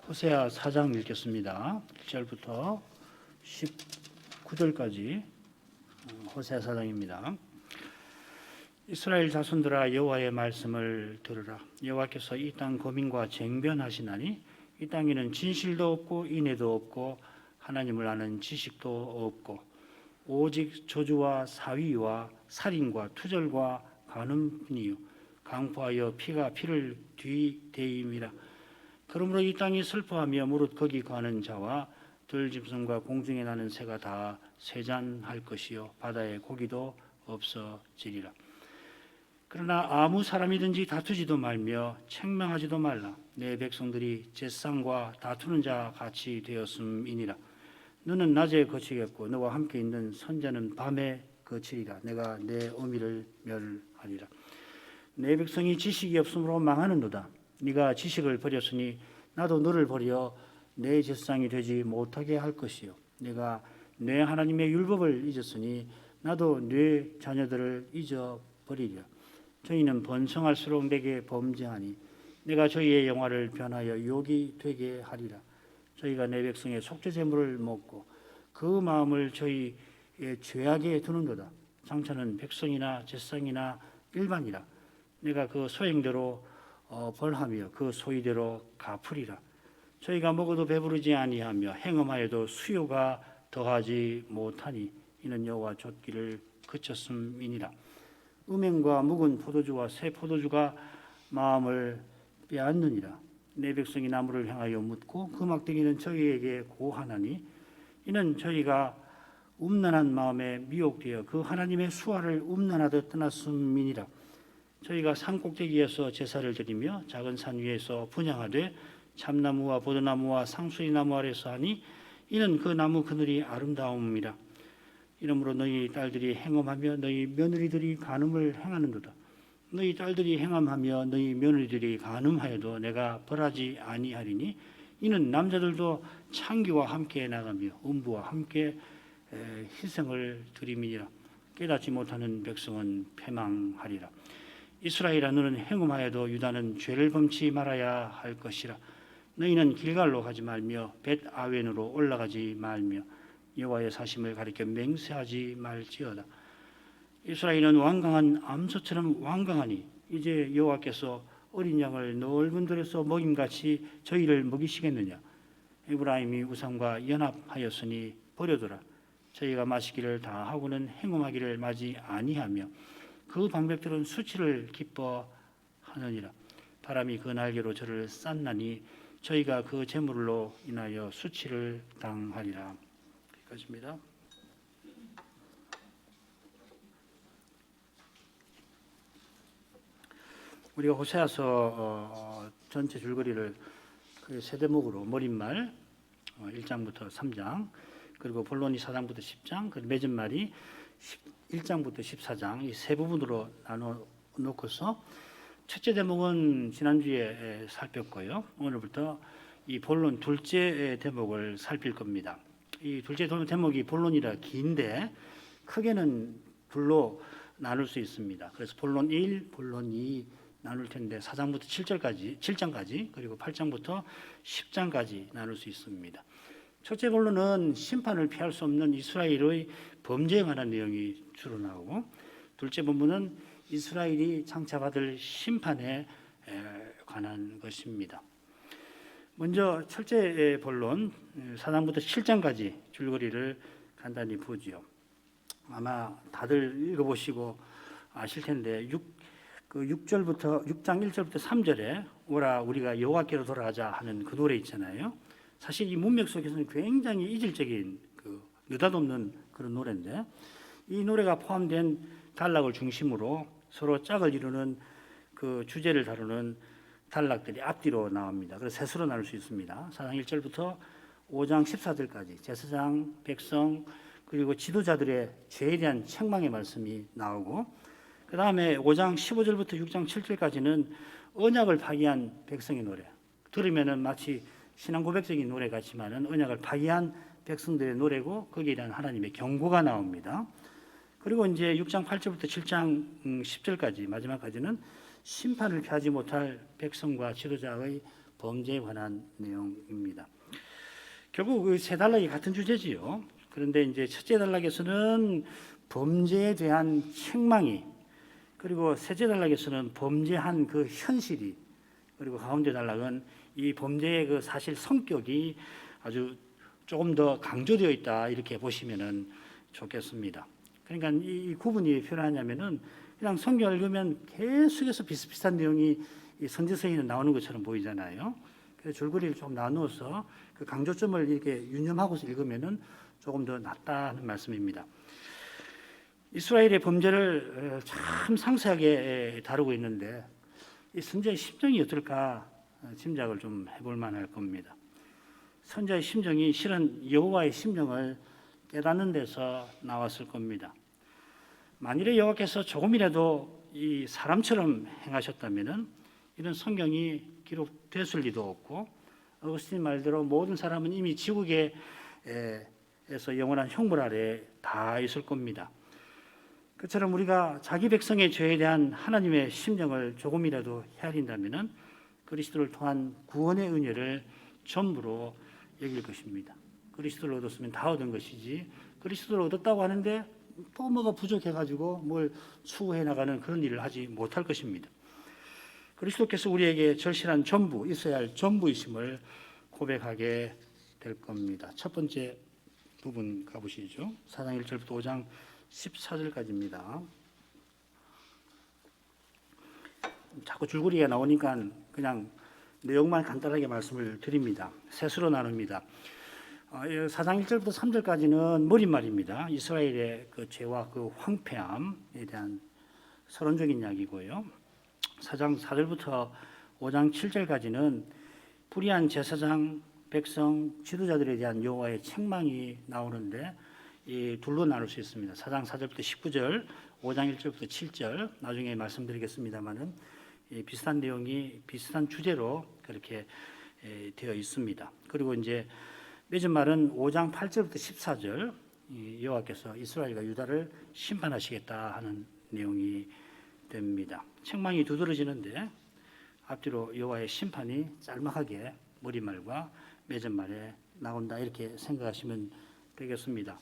호세아 4장 읽겠습니다. 1절부터 19절까지 호세아 4장입니다. 이스라엘 자손들아 여호와의 말씀을 들으라. 여호와께서 이 땅 거민과 쟁변하시나니 이 땅에는 진실도 없고 인애도 없고 하나님을 아는 지식도 없고 오직 저주와 사위와 살인과 투절과 간음이요 강포하여 피가 피를 뒤대임이라. 그러므로 이 땅이 슬퍼하며 무릇 거기 가는 자와 들짐승과 공중에 나는 새가 다 쇠잔할 것이요 바다의 고기도 없어지리라. 그러나 아무 사람이든지 다투지도 말며 책망하지도 말라. 내 백성들이 잿상과 다투는 자 같이 되었음이니라. 너는 낮에 거치겠고 너와 함께 있는 선자는 밤에 거치리라. 내가 내 어미를 멸하리라. 내 백성이 지식이 없으므로 망하는도다. 네가 지식을 버렸으니 나도 너를 버려 내 제사장이 되지 못하게 할 것이요 내가 내 하나님의 율법을 잊었으니 나도 내 자녀들을 잊어버리리라. 저희는 번성할수록 내게 범죄하니 내가 저희의 영화를 변하여 욕이 되게 하리라. 저희가 내 백성의 속죄 제물을 먹고 그 마음을 저희의 죄악에 두는도다. 장차는 백성이나 제사장이나 일반이라. 내가 그 소행대로 벌하며 그 소위대로 갚으리라. 저희가 먹어도 배부르지 아니하며 행음하여도 수요가 더하지 못하니 이는 여호와 좇기를 그쳤음이니라. 음행과 묵은 포도주와 새 포도주가 마음을 빼앗느니라. 내 백성이 나무를 향하여 묻고 그 막대기는 저희에게 고하나니 이는 저희가 음란한 마음에 미혹되어 그 하나님의 수화를 음란하듯 떠났음이니라. 저희가 산 꼭대기에서 제사를 드리며 작은 산 위에서 분향하되 참나무와 보드나무와 상수리나무 아래서 하니 이는 그 나무 그늘이 아름다움이라. 이러므로 너희 딸들이 행음하며 너희 며느리들이 간음을 행하는도다. 너희 딸들이 행함하며 너희 며느리들이 간음하여도 내가 벌하지 아니하리니 이는 남자들도 창기와 함께 나가며 음부와 함께 희생을 드림이니라. 깨닫지 못하는 백성은 패망하리라. 이스라엘아 너는 행음하여도 유다는 죄를 범치 말아야 할 것이라. 너희는 길갈로 가지 말며 벳 아웬으로 올라가지 말며 여호와의 사심을 가리켜 맹세하지 말지어다. 이스라엘은 완강한 암소처럼 완강하니 이제 여호와께서 어린 양을 넓은 들에서 먹임같이 저희를 먹이시겠느냐. 에브라임이 우상과 연합하였으니 버려두라. 저희가 마시기를 다 하고는 행음하기를 마지 아니하며 그 방백들은 수치를 기뻐하느니라. 바람이 그 날개로 저를 쌌나니 저희가 그 재물로 인하여 수치를 당하리라. 여기까지입니다. 우리가 호세아서 전체 줄거리를 세 대목으로 머릿말 1장부터 3장 그리고 본론이 4장부터 10장 그리고 맺은말이 1장부터 14장 이 세 부분으로 나눠 놓고서 첫째 대목은 지난주에 살폈고요. 오늘부터 이 본론 둘째 대목을 살필 겁니다. 이 둘째 대목이 본론이라 긴데 크게는 둘로 나눌 수 있습니다. 그래서 본론 1, 본론 2 나눌 텐데 4장부터 7장까지 그리고 8장부터 10장까지 나눌 수 있습니다. 첫째 본론은 심판을 피할 수 없는 이스라엘의 범죄에 관한 내용이 주로 나오고 둘째 본문은 이스라엘이 장차 받을 심판에 관한 것입니다. 먼저 첫째 본론 4장부터 7장까지 줄거리를 간단히 보지요. 아마 다들 읽어보시고 아실 텐데 6장 1절부터 3절에 오라 우리가 여호와께로 돌아가자 하는 그 노래 있잖아요. 사실 이 문맥 속에서는 굉장히 이질적인 느닷없는 그런 노래인데 이 노래가 포함된 단락을 중심으로 서로 짝을 이루는 그 주제를 다루는 단락들이 앞뒤로 나옵니다. 그래서 셋으로 나눌 수 있습니다. 4장 1절부터 5장 14절까지 제사장, 백성 그리고 지도자들의 죄에 대한 책망의 말씀이 나오고 그 다음에 5장 15절부터 6장 7절까지는 언약을 파기한 백성의 노래. 들으면은 마치 신앙 고백적인 노래 같지만은 언약을 파기한 백성들의 노래고 거기에 대한 하나님의 경고가 나옵니다. 그리고 이제 6장 8절부터 7장 10절까지 마지막까지는 심판을 피하지 못할 백성과 지도자의 범죄에 관한 내용입니다. 결국 그 세 단락이 같은 주제지요. 그런데 이제 첫째 단락에서는 범죄에 대한 책망이, 그리고 셋째 단락에서는 범죄한 그 현실이, 그리고 가운데 단락은 이 범죄의 그 사실 성격이 아주 조금 더 강조되어 있다, 이렇게 보시면은 좋겠습니다. 그러니까 이 구분이 필요하냐면은 그냥 성경을 읽으면 계속해서 비슷비슷한 내용이 이 선지서에는 나오는 것처럼 보이잖아요. 그래서 줄거리를 좀 나누어서 그 강조점을 이렇게 유념하고서 읽으면은 조금 더 낫다는 말씀입니다. 이스라엘의 범죄를 참 상세하게 다루고 있는데 이 선지자의 심정이 어떨까 짐작을 좀 해볼 만할 겁니다. 선지자의 심정이 실은 여호와의 심정을 깨닫는 데서 나왔을 겁니다. 만일에 여호와께서 조금이라도 이 사람처럼 행하셨다면은 이런 성경이 기록됐을 리도 없고, 어거스틴 말대로 모든 사람은 이미 지옥에서 영원한 형벌 아래 다 있을 겁니다. 그처럼 우리가 자기 백성의 죄에 대한 하나님의 심정을 조금이라도 헤아린다면은 그리스도를 통한 구원의 은혜를 전부로 여길 것입니다. 그리스도를 얻었으면 다 얻은 것이지, 그리스도를 얻었다고 하는데 또 뭐가 부족해가지고 뭘 추구해 나가는 그런 일을 하지 못할 것입니다. 그리스도께서 우리에게 절실한 전부, 있어야 할 전부이심을 고백하게 될 겁니다. 첫 번째 부분 가보시죠. 4장 1절부터 5장 14절까지입니다. 자꾸 줄거리가 나오니까 그냥 내용만 간단하게 말씀을 드립니다. 셋으로 나눕니다. 4장 1절부터 3절까지는 머릿말입니다. 이스라엘의 그 죄와 그 황폐함에 대한 서론적인 이야기고요. 4장 4절부터 5장 7절까지는 불의한 제사장, 백성, 지도자들에 대한 여호와의 책망이 나오는데 이 둘로 나눌 수 있습니다. 4장 4절부터 19절, 5장 1절부터 7절 나중에 말씀드리겠습니다만은 비슷한 내용이 비슷한 주제로 그렇게 되어 있습니다. 그리고 이제 맺은 말은 5장 8절부터 14절 여호와께서 이스라엘과 유다를 심판하시겠다 하는 내용이 됩니다. 책망이 두드러지는데 앞뒤로 여호와의 심판이 짤막하게 머릿말과 맺은 말에 나온다, 이렇게 생각하시면 되겠습니다.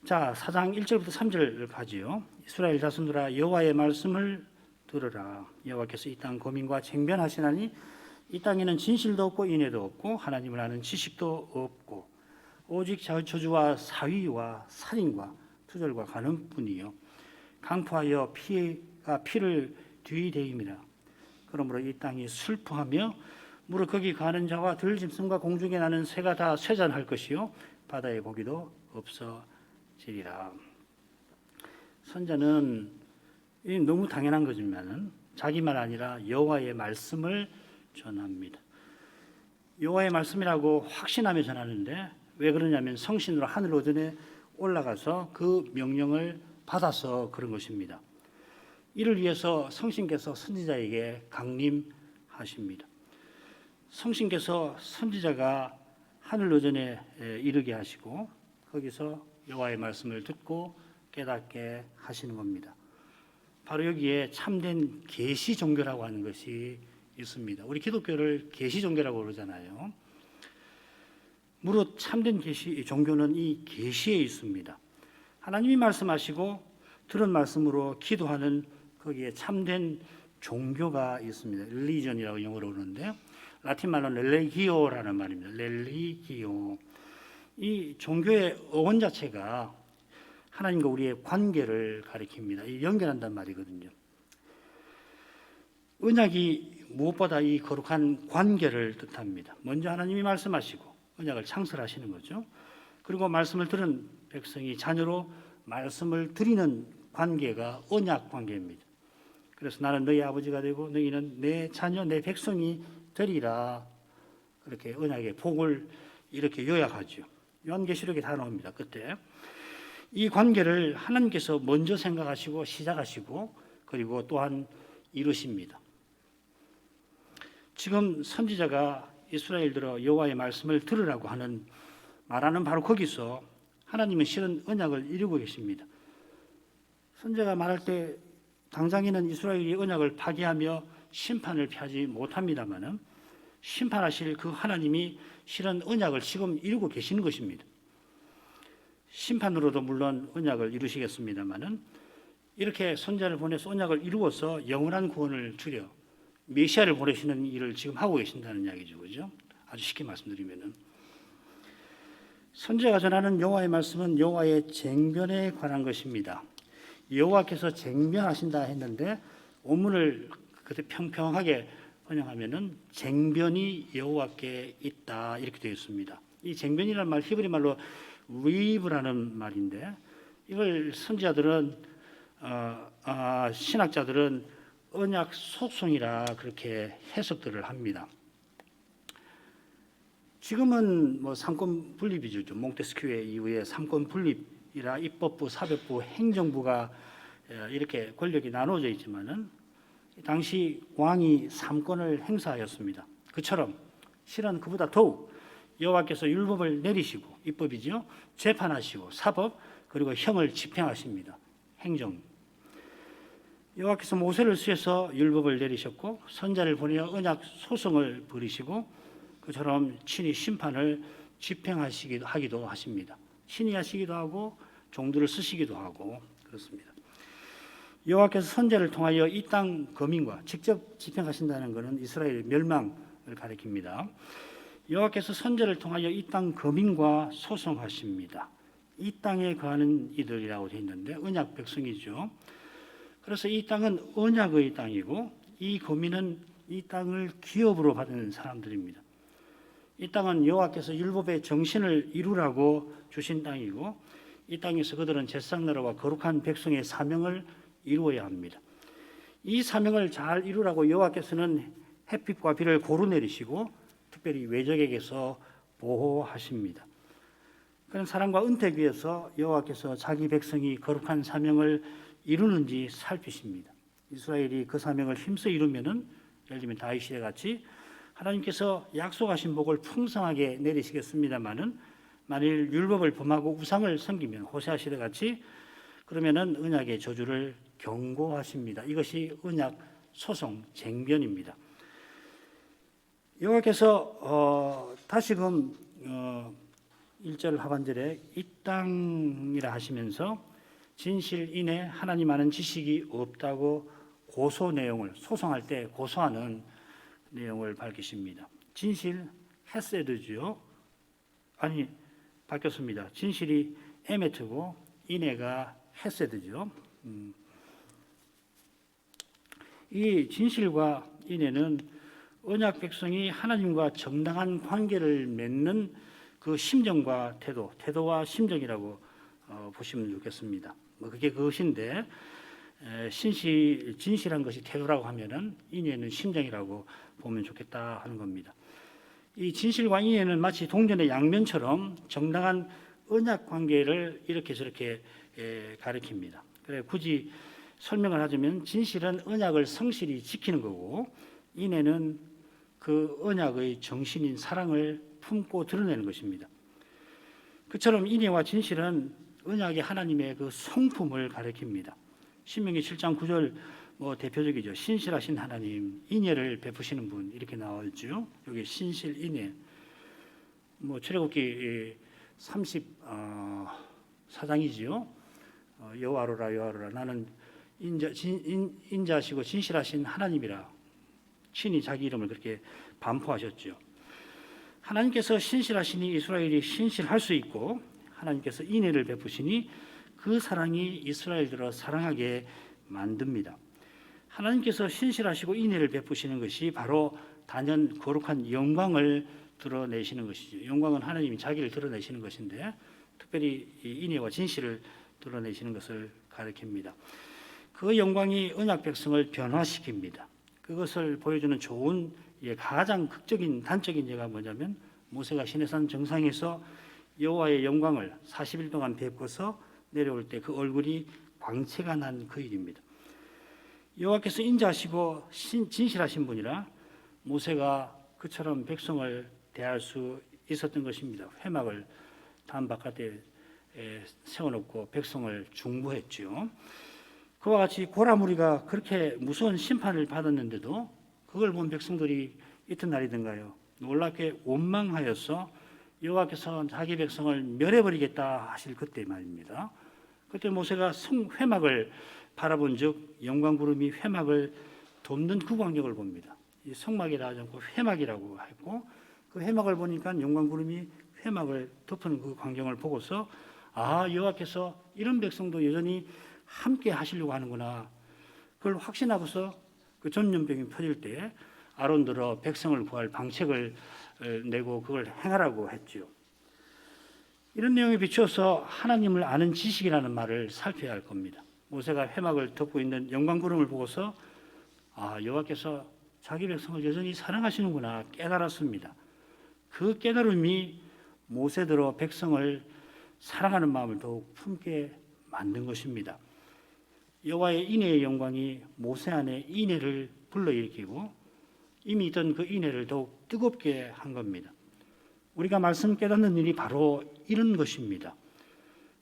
자, 4장 1절부터 3절 가지요. 이스라엘 자손들아 여호와의 말씀을 들으라. 여호와께서 이 땅 고민과 쟁변하시나니 이 땅에는 진실도 없고 인애도 없고 하나님을 아는 지식도 없고 오직 저주와 사위와 살인과 투절과 간음뿐이요 강포하여 피가 피를 뒤대임이라. 그러므로 이 땅이 슬퍼하며 무릇 거기 가는 자와 들짐승과 공중에 나는 새가 다 쇠잔할 것이요 바다의 고기도 없어지리라. 선자는 너무 당연한 거지만은 자기만 아니라 여호와의 말씀을 전합니다. 여호와의 말씀이라고 확신하며 전하는데 왜 그러냐면 성신으로 하늘 오전에 올라가서 그 명령을 받아서 그런 것입니다. 이를 위해서 성신께서 선지자에게 강림하십니다. 성신께서 선지자가 하늘 오전에 이르게 하시고 거기서 여호와의 말씀을 듣고 깨닫게 하시는 겁니다. 바로 여기에 참된 계시 종교라고 하는 것이 있습니다. 우리 기독교를 계시 종교라고 그러잖아요. 무릇 참된 계시 종교는 이 계시에 있습니다. 하나님이 말씀하시고 들은 말씀으로 기도하는 거기에 참된 종교가 있습니다. 릴리전이라고 영어로 그러는데요. 라틴 말로는 렐레기오라는 말입니다. 렐리기오. 이 종교의 어원 자체가 하나님과 우리의 관계를 가리킵니다. 연결한단 말이거든요. 언약이 무엇보다 이 거룩한 관계를 뜻합니다. 먼저 하나님이 말씀하시고 언약을 창설하시는 거죠. 그리고 말씀을 들은 백성이 자녀로 말씀을 드리는 관계가 언약 관계입니다. 그래서 나는 너희 아버지가 되고 너희는 내 자녀, 내 백성이 되리라. 그렇게 언약의 복을 이렇게 요약하죠. 요한계시록에 다 나옵니다. 그때 이 관계를 하나님께서 먼저 생각하시고 시작하시고 그리고 또한 이루십니다. 지금 선지자가 이스라엘들어 여호와의 말씀을 들으라고 말하는 바로 거기서 하나님은 실은 언약을 이루고 계십니다. 선지자가 말할 때 당장에는 이스라엘이 언약을 파기하며 심판을 피하지 못합니다만은 심판하실 그 하나님이 실은 언약을 지금 이루고 계시는 것입니다. 심판으로도 물론 언약을 이루시겠습니다만은 이렇게 선자를 보내서 언약을 이루어서 영원한 구원을 주려 메시아를 보내시는 일을 지금 하고 계신다는 이야기죠, 그죠? 아주 쉽게 말씀드리면은 선지자가 전하는 여호와의 말씀은 여호와의 쟁변에 관한 것입니다. 여호와께서 쟁변하신다 했는데 원문을 그때 평평하게 번역하면은 쟁변이 여호와께 있다 이렇게 되어 있습니다. 이 쟁변이라는 말 히브리 말로 위브라는 말인데 이걸 선지자들은 신학자들은 언약 속성이라 그렇게 해석들을 합니다. 지금은 뭐 삼권 분립이죠. 몽테스큐에 이후에 삼권 분립이라 입법부, 사법부, 행정부가 이렇게 권력이 나눠져 있지만은 당시 왕이 삼권을 행사하였습니다. 그처럼 실은 그보다 더욱 여호와께서 율법을 내리시고 입법이죠. 재판하시고 사법 그리고 형을 집행하십니다. 행정. 여호와께서 모세를 쓰셔서 율법을 내리셨고 선자를 보내어 언약 소송을 벌이시고 그처럼 친히 심판을 집행하기도 하십니다. 친히 하시기도 하고 종들을 쓰시기도 하고 그렇습니다. 여호와께서 선자를 통하여 이 땅 거민과 직접 집행하신다는 것은 이스라엘 멸망을 가리킵니다. 여호와께서 선자를 통하여 이 땅 거민과 소송하십니다. 이 땅에 거하는 이들이라고 되어 있는데 언약 백성이죠. 그래서 이 땅은 언약의 땅이고 이 거민은 이 땅을 기업으로 받은 사람들입니다. 이 땅은 여호와께서 율법의 정신을 이루라고 주신 땅이고 이 땅에서 그들은 제사장나라와 거룩한 백성의 사명을 이루어야 합니다. 이 사명을 잘 이루라고 여호와께서는 햇빛과 비를 고루 내리시고 특별히 외적에게서 보호하십니다. 그런 사랑과 은택 위에서 여호와께서 자기 백성이 거룩한 사명을 이루는지 살피십니다. 이스라엘이 그 사명을 힘써 이루면은 예를 들면 다윗 시대 같이 하나님께서 약속하신 복을 풍성하게 내리시겠습니다만은 만일 율법을 범하고 우상을 섬기면 호세아 시대 같이 그러면은 언약의 저주를 경고하십니다. 이것이 언약 소송 쟁변입니다. 여호와께서 다시금 1절 하반절에 이 땅이라 하시면서 진실인에 하나님 아는 지식이 없다고 고소 내용을 소송할 때 고소하는 내용을 밝히십니다. 진실 헤세드죠. 아니 바뀌었습니다. 진실이 에메트고 인애가 헤세드죠. 이 진실과 인애는 언약 백성이 하나님과 정당한 관계를 맺는 그 심정과 태도와 심정이라고 보시면 좋겠습니다. 뭐 그게 그것인데 진실한 것이 태도라고 하면은 인애는 심정이라고 보면 좋겠다 하는 겁니다. 이 진실과 인애는 마치 동전의 양면처럼 정당한 언약 관계를 이렇게 저렇게 가리킵니다. 그래 굳이 설명을 하자면 진실은 언약을 성실히 지키는 거고 인애는 그 언약의 정신인 사랑을 품고 드러내는 것입니다. 그처럼 인애와 진실은 언약의 하나님의 그 성품을 가리킵니다. 신명기 7장 9절 뭐 대표적이죠. 신실하신 하나님, 인애를 베푸시는 분 이렇게 나와있죠. 여기 신실 인애. 뭐 출애굽기 34장이지요. 여호와로라 나는 인자시고 진실하신 하나님이라 친히 자기 이름을 그렇게 반포하셨죠. 하나님께서 신실하시니 이스라엘이 신실할 수 있고 하나님께서 인애를 베푸시니 그 사랑이 이스라엘들을 사랑하게 만듭니다. 하나님께서 신실하시고 인애를 베푸시는 것이 바로 단연 거룩한 영광을 드러내시는 것이죠. 영광은 하나님이 자기를 드러내시는 것인데 특별히 인애와 진실을 드러내시는 것을 가리킵니다. 그 영광이 언약 백성을 변화시킵니다. 그것을 보여주는 좋은 가장 극적인 단적인 예가 뭐냐면 모세가 시내산 정상에서 여호와의 영광을 40일 동안 뵙고서 내려올 때 그 얼굴이 광채가 난 그 일입니다. 여호와께서 인자하시고 진실하신 분이라 모세가 그처럼 백성을 대할 수 있었던 것입니다. 회막을 담 바깥에 세워놓고 백성을 중보했죠. 그와 같이 고라무리가 그렇게 무서운 심판을 받았는데도 그걸 본 백성들이 이튿날이든가요, 놀랍게 원망하여서 여호와께서 자기 백성을 멸해버리겠다 하실 그때 말입니다. 그때 모세가 회막을 바라본즉 영광구름이 회막을 덮는 그 광경을 봅니다. 이 성막이라 하지 않고 회막이라고 했고, 그 회막을 보니까 영광구름이 회막을 덮는 그 광경을 보고서 여호와께서 이런 백성도 여전히 함께 하시려고 하는구나, 그걸 확신하고서 그 전염병이 퍼질 때 아론들어 백성을 구할 방책을 내고 그걸 행하라고 했지요. 이런 내용에 비추어서 하나님을 아는 지식이라는 말을 살펴야 할 겁니다. 모세가 회막을 덮고 있는 영광구름을 보고서 여호와께서 자기 백성을 여전히 사랑하시는구나 깨달았습니다. 그 깨달음이 모세대로 백성을 사랑하는 마음을 더욱 품게 만든 것입니다. 여호와의 인애의 영광이 모세 안에 인애를 불러일으키고 이미 있던 그 인애를 더욱 뜨겁게 한 겁니다. 우리가 말씀 깨닫는 일이 바로 이런 것입니다.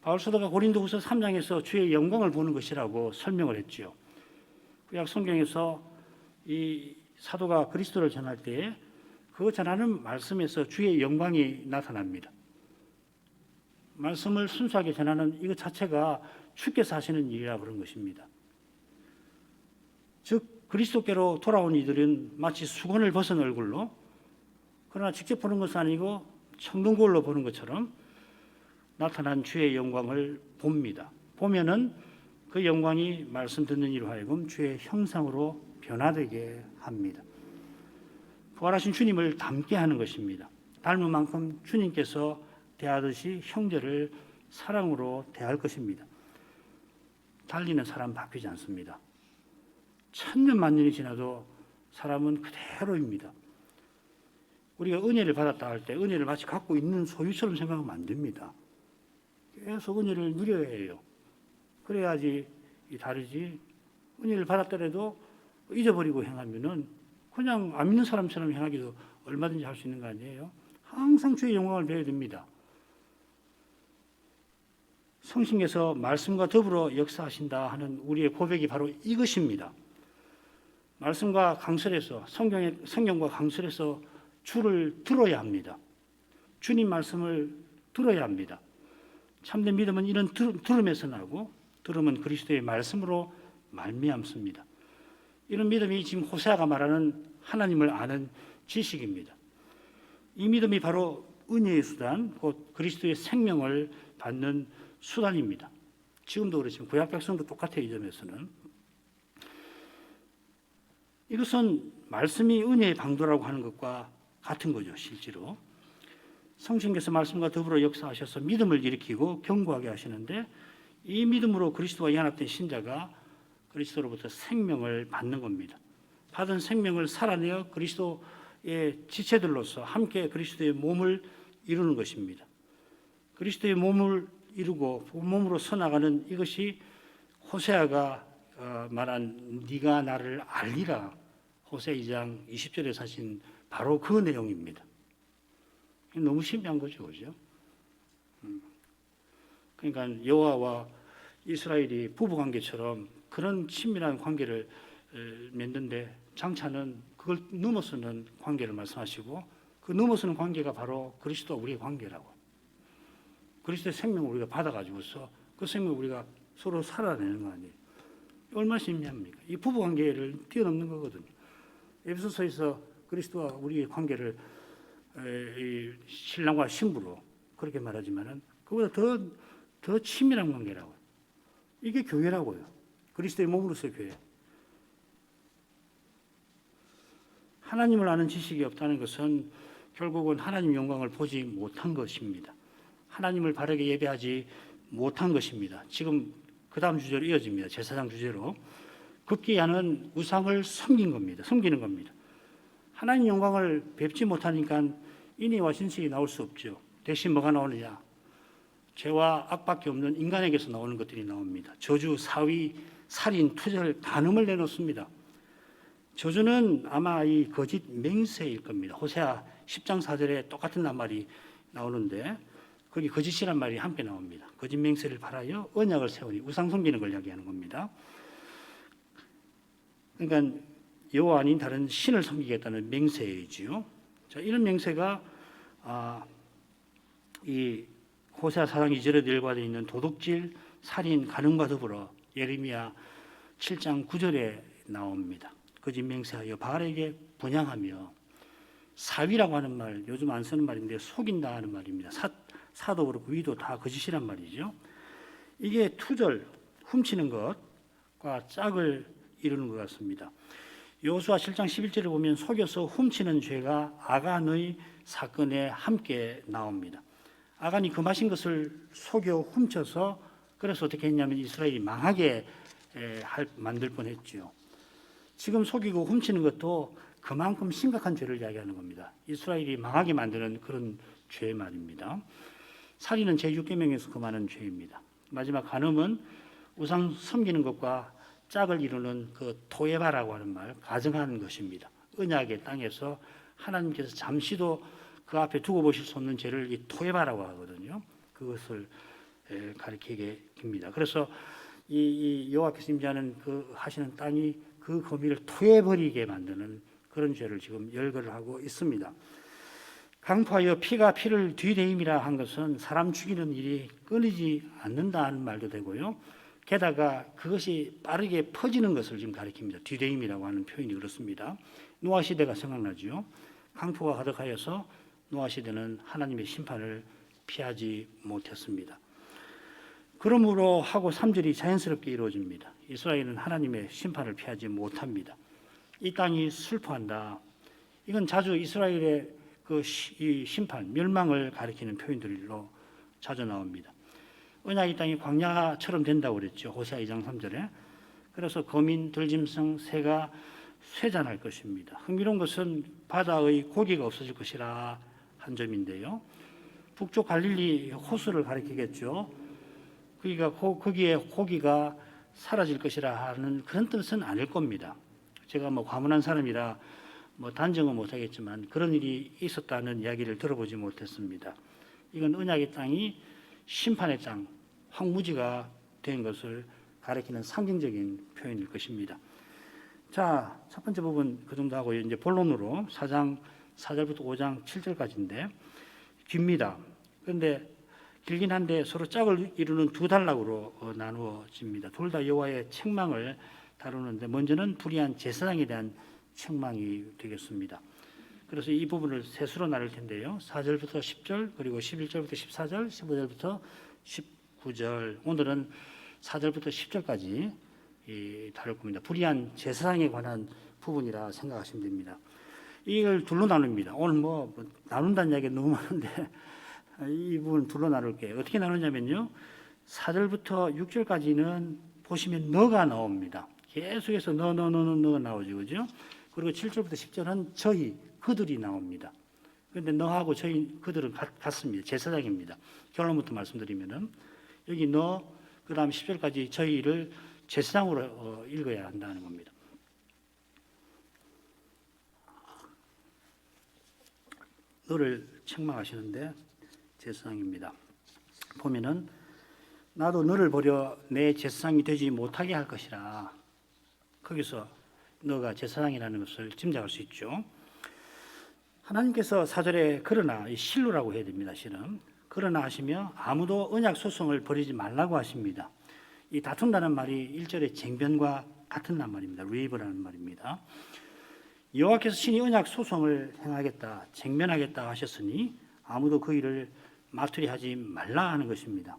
바울 사도가 고린도후서 3장에서 주의 영광을 보는 것이라고 설명을 했지요. 구약 성경에서 이 사도가 그리스도를 전할 때 그 전하는 말씀에서 주의 영광이 나타납니다. 말씀을 순수하게 전하는 이것 자체가 주께서 하시는 일이라 그런 것입니다. 즉 그리스도께로 돌아온 이들은 마치 수건을 벗은 얼굴로, 그러나 직접 보는 것은 아니고 청동 거울로 보는 것처럼 나타난 주의 영광을 봅니다. 보면은 그 영광이 말씀 듣는 이로 하여금 주의 형상으로 변화되게 합니다. 부활하신 주님을 닮게 하는 것입니다. 닮은 만큼 주님께서 대하듯이 형제를 사랑으로 대할 것입니다. 달리는 사람 바뀌지 않습니다. 1000년 만년이 지나도 사람은 그대로입니다. 우리가 은혜를 받았다 할 때 은혜를 마치 갖고 있는 소유처럼 생각하면 안 됩니다. 계속 은혜를 누려야 해요. 그래야지 다르지. 은혜를 받았더라도 잊어버리고 행하면은 그냥 안 믿는 사람처럼 행하기도 얼마든지 할 수 있는 거 아니에요. 항상 주의 영광을 배워야 됩니다. 성신께서 말씀과 더불어 역사하신다 하는 우리의 고백이 바로 이것입니다. 말씀과 강설에서 성경과 강설에서 주를 들어야 합니다. 주님 말씀을 들어야 합니다. 참된 믿음은 이런 들음에서 나고 들음은 그리스도의 말씀으로 말미암습니다. 이런 믿음이 지금 호세아가 말하는 하나님을 아는 지식입니다. 이 믿음이 바로 은혜의 수단, 곧 그리스도의 생명을 받는 수단입니다. 지금도 그렇지만 구약 백성도 똑같아요. 이 점에서는. 이것은 말씀이 은혜의 방도라고 하는 것과 같은 거죠. 실제로. 성신께서 말씀과 더불어 역사하셔서 믿음을 일으키고 견고하게 하시는데, 이 믿음으로 그리스도와 연합된 신자가 그리스도로부터 생명을 받는 겁니다. 받은 생명을 살아내어 그리스도의 지체들로서 함께 그리스도의 몸을 이루는 것입니다. 그리스도의 몸을 이루고 몸으로 서나가는 이것이 호세아가 말한 네가 나를 알리라, 호세 2장 20절에 사신 바로 그 내용입니다. 너무 신비한 거죠, 그죠? 그러니까 여호와와 이스라엘이 부부관계처럼 그런 친밀한 관계를 맺는데, 장차는 그걸 넘어서는 관계를 말씀하시고, 그 넘어서는 관계가 바로 그리스도와 우리의 관계라고. 그리스도의 생명을 우리가 받아가지고서 그 생명을 우리가 서로 살아내는 거 아니에요. 얼마나 신비합니까? 이 부부관계를 뛰어넘는 거거든요. 에베소서에서 그리스도와 우리의 관계를 신랑과 신부로 그렇게 말하지만은 그보다 더 친밀한 관계라고요. 이게 교회라고요. 그리스도의 몸으로서의 교회. 하나님을 아는 지식이 없다는 것은 결국은 하나님 영광을 보지 못한 것입니다. 하나님을 바르게 예배하지 못한 것입니다. 지금 그 다음 주제로 이어집니다. 제사장 주제로. 급기야는 우상을 섬기는 겁니다. 하나님 영광을 뵙지 못하니까 인애와 신실이 나올 수 없죠. 대신 뭐가 나오느냐? 죄와 악밖에 없는 인간에게서 나오는 것들이 나옵니다. 저주, 사위, 살인, 투절, 간음을 내놓습니다. 저주는 아마 이 거짓 맹세일 겁니다. 호세아 10장 4절에 똑같은 말이 나오는데 거기 거짓이란 말이 함께 나옵니다. 거짓 맹세를 바라여 언약을 세우니, 우상 섬기는 걸 이야기하는 겁니다. 그러니까 여호와 아닌 다른 신을 섬기겠다는 맹세이지요. 자, 이런 맹세가 이 호세아 4장 2절에 일관되어 있는 도둑질, 살인, 간음과 더불어 예레미야 7장 9절에 나옵니다. 거짓 맹세하여 바알에게 분향하며, 사위라고 하는 말 요즘 안 쓰는 말인데 속인다 하는 말입니다. 사도 그렇고 위도 다 거짓이란 말이죠. 이게 투절, 훔치는 것과 짝을 이루는 것 같습니다. 여호수아 7장 11절에 보면 속여서 훔치는 죄가 아간의 사건에 함께 나옵니다. 아간이 금하신 것을 속여 훔쳐서, 그래서 어떻게 했냐면 이스라엘이 망하게 만들 뻔했죠. 지금 속이고 훔치는 것도 그만큼 심각한 죄를 이야기하는 겁니다. 이스라엘이 망하게 만드는 그런 죄 말입니다. 살인은 제6계명에서 금하는 죄입니다. 마지막 간음은 우상 섬기는 것과 짝을 이루는 그 토에바라고 하는 말, 가정하는 것입니다. 언약의 땅에서 하나님께서 잠시도 그 앞에 두고 보실 수 없는 죄를 이 토에바라고 하거든요. 그것을 가리키게 됩니다. 그래서 이 여호와께서 임재하는 그 하시는 땅이 그 거미를 토해버리게 만드는 그런 죄를 지금 열거를 하고 있습니다. 강포하여 피가 피를 뒤대임이라 한 것은 사람 죽이는 일이 끊이지 않는다는 말도 되고요. 게다가 그것이 빠르게 퍼지는 것을 지금 가리킵니다. 뒤대임이라고 하는 표현이 그렇습니다. 노아 시대가 생각나죠. 강포가 가득하여서 노아 시대는 하나님의 심판을 피하지 못했습니다. 그러므로 하고 3절이 자연스럽게 이루어집니다. 이스라엘은 하나님의 심판을 피하지 못합니다. 이 땅이 슬퍼한다. 이건 자주 이스라엘의 이 심판, 멸망을 가리키는 표현들로 자주 나옵니다. 언약의 땅이 광야처럼 된다고 그랬죠. 호세아 2장 3절에. 그래서 거민, 들짐승, 새가 쇠잔할 것입니다. 흥미로운 것은 바다의 고기가 없어질 것이라 한 점인데요. 북쪽 갈릴리 호수를 가리키겠죠. 거기에 고기가 사라질 것이라 하는 그런 뜻은 아닐 겁니다. 제가 과문한 사람이라 단정은 못하겠지만 그런 일이 있었다는 이야기를 들어보지 못했습니다. 이건 언약의 땅이 심판의 땅, 황무지가 된 것을 가리키는 상징적인 표현일 것입니다. 자, 첫 번째 부분 그 정도 하고 이제 본론으로 4장 4절부터 5장 7절까지인데 깁니다. 그런데 길긴 한데 서로 짝을 이루는 두 단락으로 나누어집니다. 둘 다 여호와의 책망을 다루는데 먼저는 불의한 제사장에 대한 책망이 되겠습니다. 그래서 이 부분을 셋으로 나눌 텐데요. 4절부터 10절, 그리고 11절부터 14절, 15절부터 19절. 오늘은 4절부터 10절까지 다룰 겁니다. 불의한 제사장에 관한 부분이라 생각하시면 됩니다. 이걸 둘로 나눕니다. 오늘 나눈다는 이야기가 너무 많은데 이 부분 둘로 나눌게요. 어떻게 나누냐면요. 4절부터 6절까지는 보시면 너가 나옵니다. 계속해서 너가 나오죠. 그죠? 그리고 7절부터 10절은 저희, 그들이 나옵니다. 그런데 너하고 저희, 그들은 같습니다. 제사장입니다. 결론부터 말씀드리면은 여기 너, 그 다음 10절까지 저희를 제사장으로 읽어야 한다는 겁니다. 너를 책망하시는데 제사장입니다. 보면은 나도 너를 버려 내 제사장이 되지 못하게 할 것이라. 거기서 너가 제사장이라는 것을 짐작할 수 있죠. 하나님께서 4절에 그러나, 이 실로라고 해야 됩니다. 실은 그러나 하시며 아무도 언약 소송을 벌이지 말라고 하십니다. 이 다툰다는 말이 1절의 쟁변과 같은 말입니다. 리브라는 말입니다. 여호와께서 친히 언약 소송을 행하겠다, 쟁변하겠다 하셨으니 아무도 그 일을 마투리하지 말라 하는 것입니다.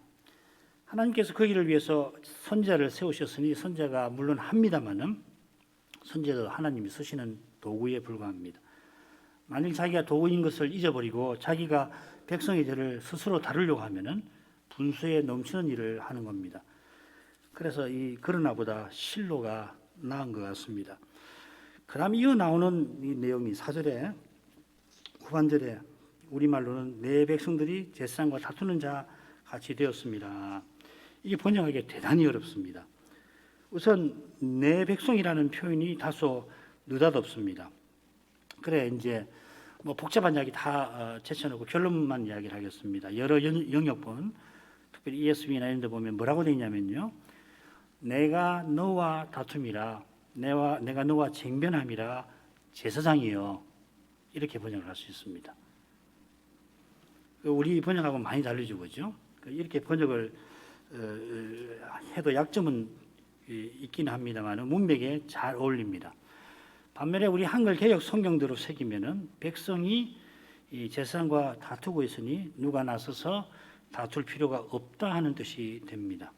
하나님께서 그 일을 위해서 선지자를 세우셨으니 선지자가 물론 합니다마는 선지자도 하나님이 쓰시는 도구에 불과합니다. 만일 자기가 도구인 것을 잊어버리고 자기가 백성의 죄를 스스로 다루려고 하면은 분수에 넘치는 일을 하는 겁니다. 그래서 이 그러나보다 실로가 나은 것 같습니다. 그 다음 이어 나오는 이 내용이 4절에 후반절에 우리말로는 내 백성들이 제사장과 다투는 자 같이 되었습니다. 이게 번역하기 대단히 어렵습니다. 우선 내 백성이라는 표현이 다소 느닷없습니다. 그래 이제 복잡한 이야기 다 제쳐놓고 결론만 이야기를 하겠습니다. 여러 영역본, 특별히 ESV나 이런 데 보면 뭐라고 되어 있냐면요. 내가 너와 다툼이라 내가 너와 쟁변함이라 제사장이여, 이렇게 번역을 할 수 있습니다. 우리 번역하고 많이 다르죠, 그죠? 이렇게 번역을 해도 약점은 있긴 합니다만 문맥에 잘 어울립니다. 반면에 우리 한글 개역 성경대로 새기면은 백성이 이 제사장과 다투고 있으니 누가 나서서 다툴 필요가 없다 하는 뜻이 됩니다.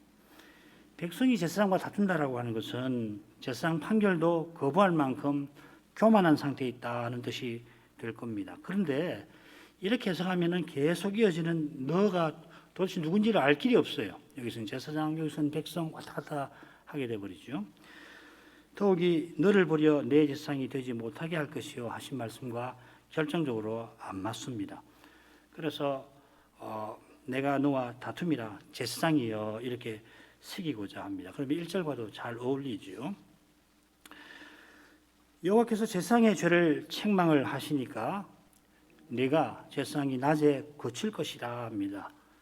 백성이 제사장과 다툰다라고 하는 것은 제사장 판결도 거부할 만큼 교만한 상태에 있다 하는 뜻이 될 겁니다. 그런데 이렇게 해석하면은 계속 이어지는 너가 도대체 누군지를 알 길이 없어요. 여기서는 제사장, 여기서는 백성 왔다 갔다 하게 돼버리죠. 더욱이 너를 버려 내 제사장이 되지 못하게 할 것이요 하신 말씀과 결정적으로 안 맞습니다. 그래서 내가 너와 다툼이라 제사장이여, 이렇게 새기고자 합니다. 그러면 1절과도 잘 어울리죠. 여호와께서 제사장의 죄를 책망을 하시니까 내가 제사장이 낮에 거칠 것이다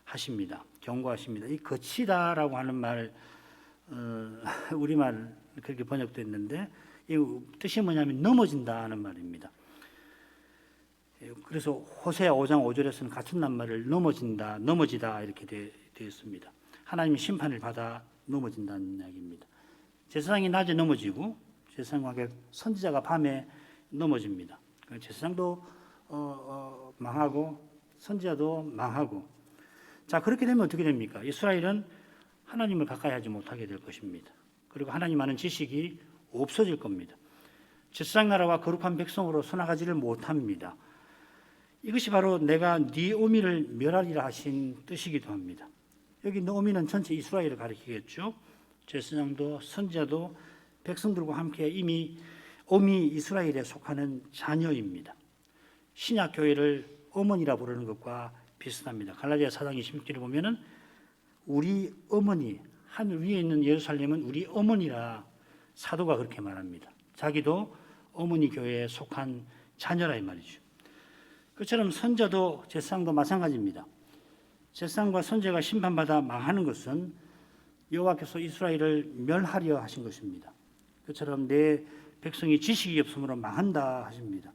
하십니다. 경고하십니다. 이 거치다라고 하는 말, 우리말 그렇게 번역됐는데 이 뜻이 뭐냐면 넘어진다는 말입니다. 그래서 호세아 5장 5절에서는 같은 낱말을 넘어지다 이렇게 되어 있습니다. 하나님이 심판을 받아 넘어진다는 이야기입니다. 제사장이 낮에 넘어지고 제사장과 선지자가 밤에 넘어집니다. 제사장도 망하고 선지자도 망하고, 자, 그렇게 되면 어떻게 됩니까? 이스라엘은 하나님을 가까이 하지 못하게 될 것입니다. 그리고 하나님 아는 지식이 없어질 겁니다. 제사장 나라와 거룩한 백성으로 서나가지를 못합니다. 이것이 바로 내가 네 어미를 멸하리라 하신 뜻이기도 합니다. 여기 어미는 전체 이스라엘을 가리키겠죠. 제사장도 선지자도 백성들과 함께 이미 어미 이스라엘에 속하는 자녀입니다. 신약 교회를 어머니라 부르는 것과 비슷합니다. 갈라디아 4장 26절에 보면은 우리 어머니, 하늘 위에 있는 예루살렘은 우리 어머니라 사도가 그렇게 말합니다. 자기도 어머니 교회에 속한 자녀라 이 말이죠. 그처럼 선자도 제사장도 마찬가지입니다. 제사장과 선지자가 심판받아 망하는 것은 여호와께서 이스라엘을 멸하려 하신 것입니다. 그처럼 내 백성이 지식이 없으므로 망한다 하십니다.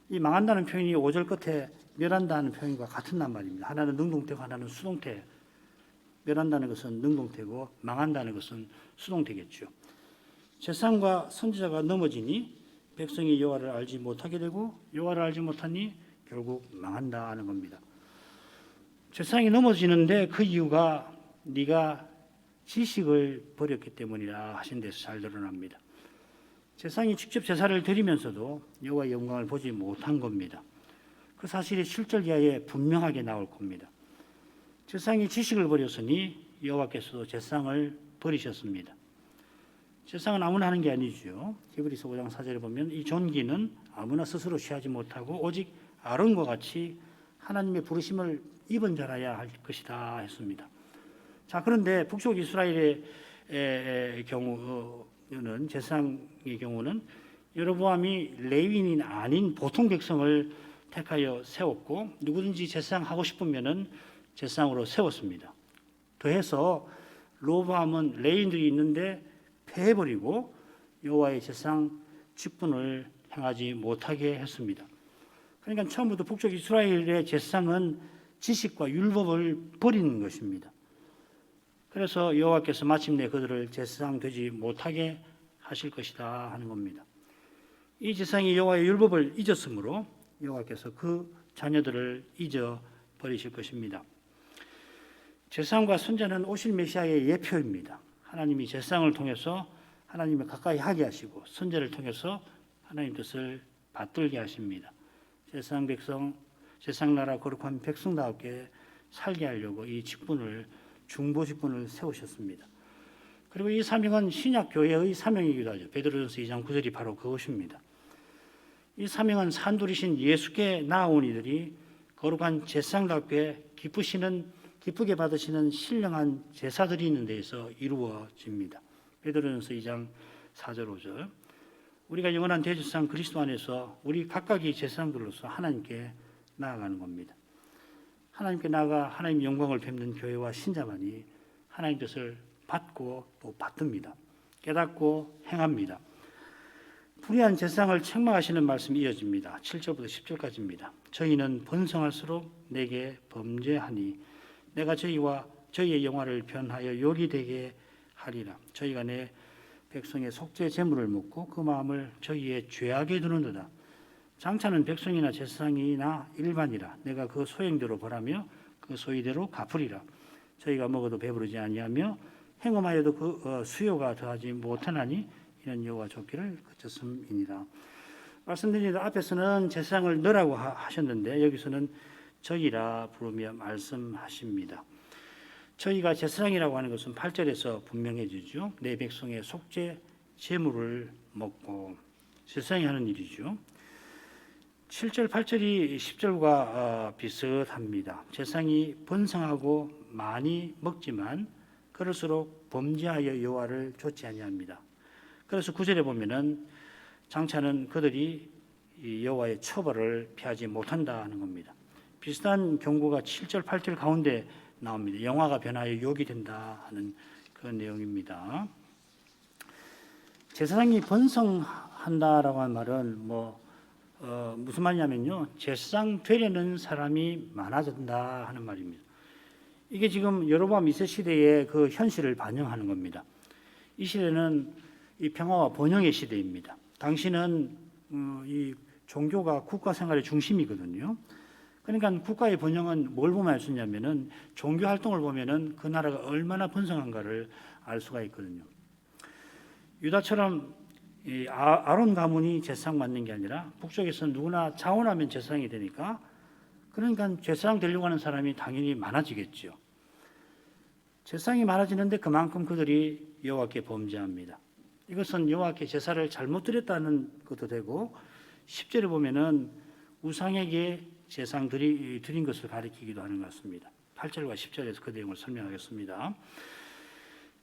이 망한다는 표현이 5절 끝에 멸한다는 표현과 같은 말입니다. 하나는 능동태고 하나는 수동태. 멸한다는 것은 능동태고 망한다는 것은 수동태겠죠. 제사장과 선지자가 넘어지니 백성이 여호와를 알지 못하게 되고 여호와를 알지 못하니 결국 망한다 하는 겁니다. 제사장이 넘어지는데 그 이유가 네가 지식을 버렸기 때문이라 하신 데서 잘 드러납니다. 제사장이 직접 제사를 드리면서도 여호와의 영광을 보지 못한 겁니다. 그 사실이 7절 이하에 분명하게 나올 겁니다. 제사장이 지식을 버렸으니 여호와께서도 제사장을 버리셨습니다. 제사장은 아무나 하는 게 아니죠. 히브리서 5장 4절에 보면 이 존귀는 아무나 스스로 취하지 못하고 오직 아론과 같이 하나님의 부르심을 입은 자라야 할 것이다 했습니다. 자, 그런데 북쪽 이스라엘의 경우는 제사장의 경우는 여로보암이 레위인이 아닌 보통 백성을 택하여 세웠고 누구든지 제사장 하고 싶으면은 제사장으로 세웠습니다. 더해서 로보암은 레위인들이 있는데 패해버리고 여호와의 제사장 직분을 행하지 못하게 했습니다. 그러니까 처음부터 북쪽 이스라엘의 제사장은 지식과 율법을 버리는 것입니다. 그래서 여호와께서 마침내 그들을 제사장 되지 못하게 하실 것이다 하는 겁니다. 이 제사장이 여호와의 율법을 잊었으므로 여호와께서 그 자녀들을 잊어 버리실 것입니다. 제사장과 선지자는 오실 메시아의 예표입니다. 하나님이 제사장을 통해서 하나님을 가까이 하게 하시고 선지자를 통해서 하나님 뜻을 받들게 하십니다. 제사장 나라 거룩한 백성다웠게 살게 하려고 이 중보 직분을 세우셨습니다. 그리고 이 사명은 신약 교회의 사명이기도 하죠. 베드로전서 2장 9절이 바로 그것입니다. 이 사명은 산돌이신 예수께 나아온 이들이 거룩한 제사장답게 기쁘게 받으시는 신령한 제사 드리는 데에서 이루어집니다. 베드로전서 2장 4절 5절. 우리가 영원한 대제사장 그리스도 안에서 우리 각각의 제사장들로서 하나님께 나아가는 겁니다. 하나님께 나아가 하나님 영광을 뵙는 교회와 신자만이 하나님 뜻을 받고 또 받듭니다. 깨닫고 행합니다. 불의한 제사장을 책망하시는 말씀이 이어집니다. 7절부터 10절까지입니다. 저희는 번성할수록 내게 범죄하니 내가 저희와 저희의 영화를 변하여 욕이 되게 하리라. 저희가 내 백성의 속죄 제물을 먹고 그 마음을 저희의 죄악에 두는도다. 장차는 백성이나 제사장이나 일반이라 내가 그 소행대로 벌하며 그 소위대로 갚으리라. 저희가 먹어도 배부르지 아니하며 행음하여도 그 수요가 더하지 못하나니 이는 여호와 쫓기를 그쳤음이니라. 말씀드린 대로 앞에서는 제사장을 너라고 하셨는데 여기서는 저희라 부르며 말씀하십니다. 저희가 제사장이라고 하는 것은 8절에서 분명해지죠. 내 백성의 속죄 제물을 먹고 제사장이 하는 일이죠. 7절, 8절이 10절과 비슷합니다. 제사장이 번성하고 많이 먹지만 그럴수록 범죄하여 여호와를 좇지 아니합니다. 그래서 9절에 보면은 장차는 그들이 여호와의 처벌을 피하지 못한다 하는 겁니다. 비슷한 경고가 7절, 8절 가운데 나옵니다. 영화가 변하여 욕이 된다 하는 그런 내용입니다. 제사장이 번성한다라고 하는 말은 무슨 말이냐면요, 제사장 되려는 사람이 많아진다 하는 말입니다. 이게 지금 여로보암 2세 시대의 그 현실을 반영하는 겁니다. 이 시대는 이 평화와 번영의 시대입니다. 당시는 이 종교가 국가 생활의 중심이거든요. 그러니까 국가의 번영은 뭘 보면 알 수 있냐면은 종교 활동을 보면은 그 나라가 얼마나 번성한가를 알 수가 있거든요. 유다처럼 이 아론 가문이 제사장 맡는 게 아니라 북쪽에서는 누구나 자원하면 제사장이 되니까, 그러니까 제사장 되려고 하는 사람이 당연히 많아지겠죠. 제사장이 많아지는데 그만큼 그들이 여호와께 범죄합니다. 이것은 여호와께 제사를 잘못 드렸다는 것도 되고, 10절에 보면은 우상에게 제사장들이 드린 것을 가리키기도 하는 것 같습니다. 8절과 10절에서 그 내용을 설명하겠습니다.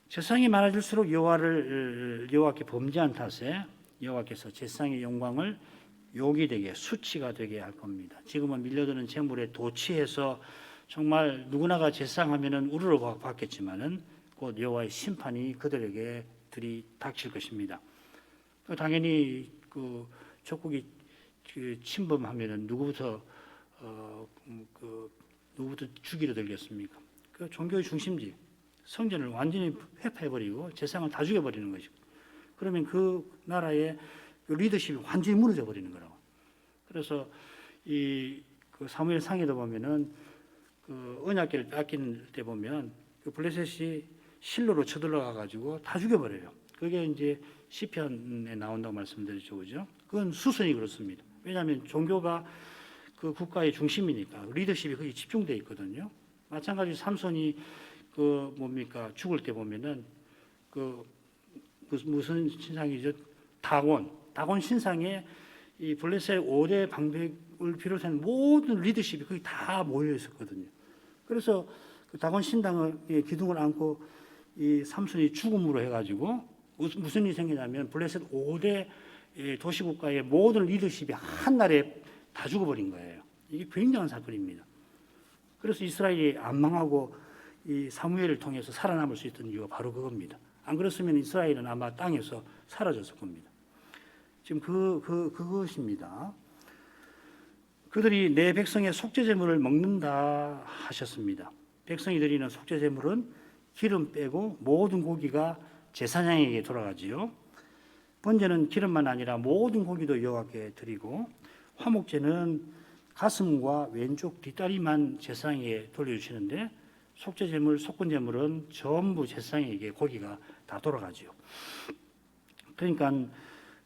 제사장이 많아질수록 여호와께 범죄한 탓에 여호와께서 제사장의 영광을 욕이 되게, 수치가 되게 할 겁니다. 지금은 밀려드는 재물에 도취해서 정말 누구나가 제사장하면은 우르르 받겠지만은 곧 여호와의 심판이 그들에게 들이닥칠 것입니다. 당연히 그 적국이 침범하면은 누구부터 죽이려 들겠습니까? 그 종교의 중심지 성전을 완전히 회파해버리고 제사장을 다 죽여버리는 것이고, 그러면 그 나라의 그 리더십이 완전히 무너져 버리는 거라고. 그래서 그 사무엘 상에도 보면은 그 언약궤를 뺏길 때 보면 그 블레셋이 실로로 쳐들어가 가지고 다 죽여버려요. 그게 이제 시편에 나온다고 말씀드렸죠, 그죠? 그건 수선이 그렇습니다. 왜냐하면 종교가 그 국가의 중심이니까 리더십이 거기 집중돼 있거든요. 마찬가지로 삼손이 죽을 때 보면은 무슨 신상이죠? 다곤 신상에 이 블레셋 5대 방백을 비롯한 모든 리더십이 거기 다 모여 있었거든요. 그래서 그 다곤 신당의 기둥을 안고 이 삼손이 죽음으로 해가지고 무슨 일이 생기냐면 블레셋 5대 도시국가의 모든 리더십이 한날에 다 죽어버린 거예요. 이게 굉장한 사건입니다. 그래서 이스라엘이 안 망하고 이 사무엘을 통해서 살아남을 수 있던 이유가 바로 그겁니다. 안 그랬으면 이스라엘은 아마 땅에서 사라졌을 겁니다. 지금 그것입니다. 그들이 내 백성의 속죄제물을 먹는다 하셨습니다. 백성이 드리는 속죄제물은 기름 빼고 모든 고기가 제사장에게 돌아가지요. 번제는 기름만 아니라 모든 고기도 여호와께 드리고, 화목제는 가슴과 왼쪽 뒷다리만 제사장에게 돌려주시는데, 속죄제물, 속건제물은 전부 제사장에게 고기가 다 돌아가지요. 그러니까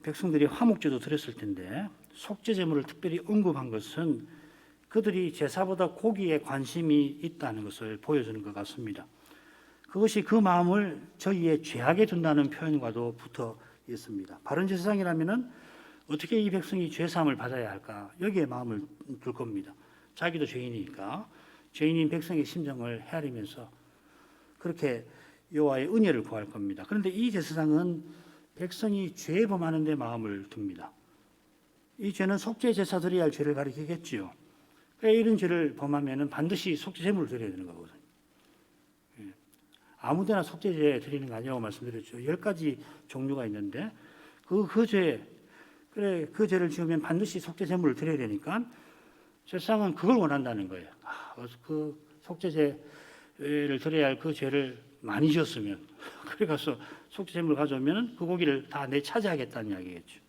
백성들이 화목제도 드렸을 텐데 속죄제물을 특별히 언급한 것은 그들이 제사보다 고기에 관심이 있다는 것을 보여주는 것 같습니다. 그것이 그 마음을 저희의 죄악에 둔다는 표현과도 붙어 있습니다. 바른 제사장이라면은 어떻게 이 백성이 죄사함을 받아야 할까? 여기에 마음을 둘 겁니다. 자기도 죄인이니까 죄인인 백성의 심정을 헤아리면서 그렇게 여호와의 은혜를 구할 겁니다. 그런데 이 제사장은 백성이 죄 범하는 데 마음을 둡니다. 이 죄는 속죄 제사 드려야 할 죄를 가리키겠지요. 그러니까 이런 죄를 범하면은 반드시 속죄 제물을 드려야 되는 거거든요. 아무데나 속죄제 드리는 거 아니라고 말씀드렸죠. 10가지 종류가 있는데 그 죄 그래 그 죄를 지으면 반드시 속죄 제물을 드려야 되니까 제사장은 그걸 원한다는 거예요. 그 속죄제를 드려야 할 그 죄를 많이 지었으면 그래 가서 속죄 제물을 가져오면 그 고기를 다 내 차지하겠다는 이야기겠죠.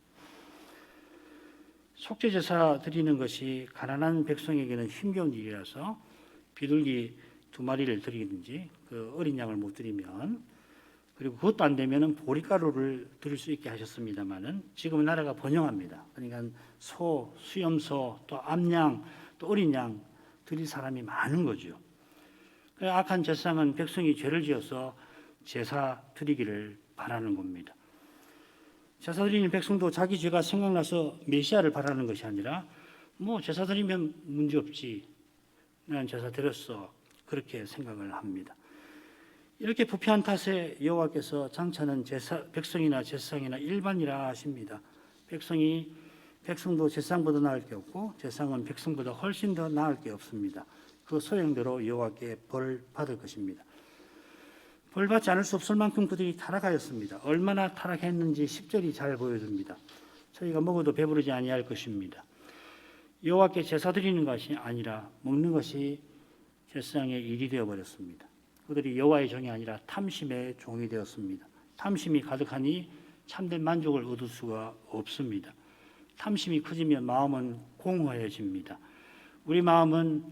속죄 제사 드리는 것이 가난한 백성에게는 힘겨운 일이라서 비둘기 2마리를 드리든지 그 어린 양을 못 드리면, 그리고 그것도 안 되면은 보리가루를 드릴 수 있게 하셨습니다만은 지금은 나라가 번영합니다. 그러니까 소, 수염소, 또 암양, 또 어린 양 드릴 사람이 많은 거죠. 악한 제사장은 백성이 죄를 지어서 제사 드리기를 바라는 겁니다. 제사 드리는 백성도 자기 죄가 생각나서 메시아를 바라는 것이 아니라 뭐 제사 드리면 문제없지, 난 제사 드렸어, 그렇게 생각을 합니다. 이렇게 부패한 탓에 여호와께서 장차는 백성이나 제사장이나 일반이라 하십니다. 백성도 제사장보다 나을 게 없고 제사장은 백성보다 훨씬 더 나을 게 없습니다. 그 소형대로 여호와께 벌 받을 것입니다. 벌 받지 않을 수 없을 만큼 그들이 타락하였습니다. 얼마나 타락했는지 10절이 잘 보여줍니다. 저희가 먹어도 배부르지 아니할 것입니다. 여호와께 제사 드리는 것이 아니라 먹는 것이 제사장의 일이 되어버렸습니다. 그들이 여호와의 종이 아니라 탐심의 종이 되었습니다. 탐심이 가득하니 참된 만족을 얻을 수가 없습니다. 탐심이 커지면 마음은 공허해집니다. 우리 마음은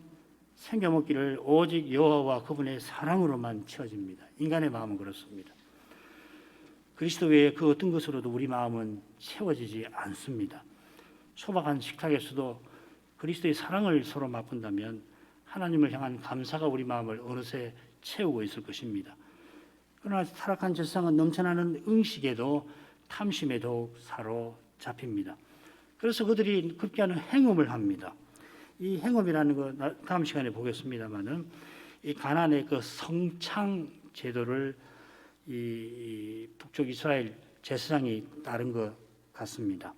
생겨먹기를 오직 여호와와 그분의 사랑으로만 채워집니다. 인간의 마음은 그렇습니다. 그리스도 외에 그 어떤 것으로도 우리 마음은 채워지지 않습니다. 소박한 식탁에서도 그리스도의 사랑을 서로 맛본다면 하나님을 향한 감사가 우리 마음을 어느새 채우고 있을 것입니다. 그러나 타락한 제사장은 넘쳐나는 음식에도 탐심에 더욱 사로잡힙니다. 그래서 그들이 급기야는 행음을 합니다. 이 행음이라는 거 다음 시간에 보겠습니다만은 이 가나안의 그 성창 제도를 이 북쪽 이스라엘 제사장이 따른 것 같습니다.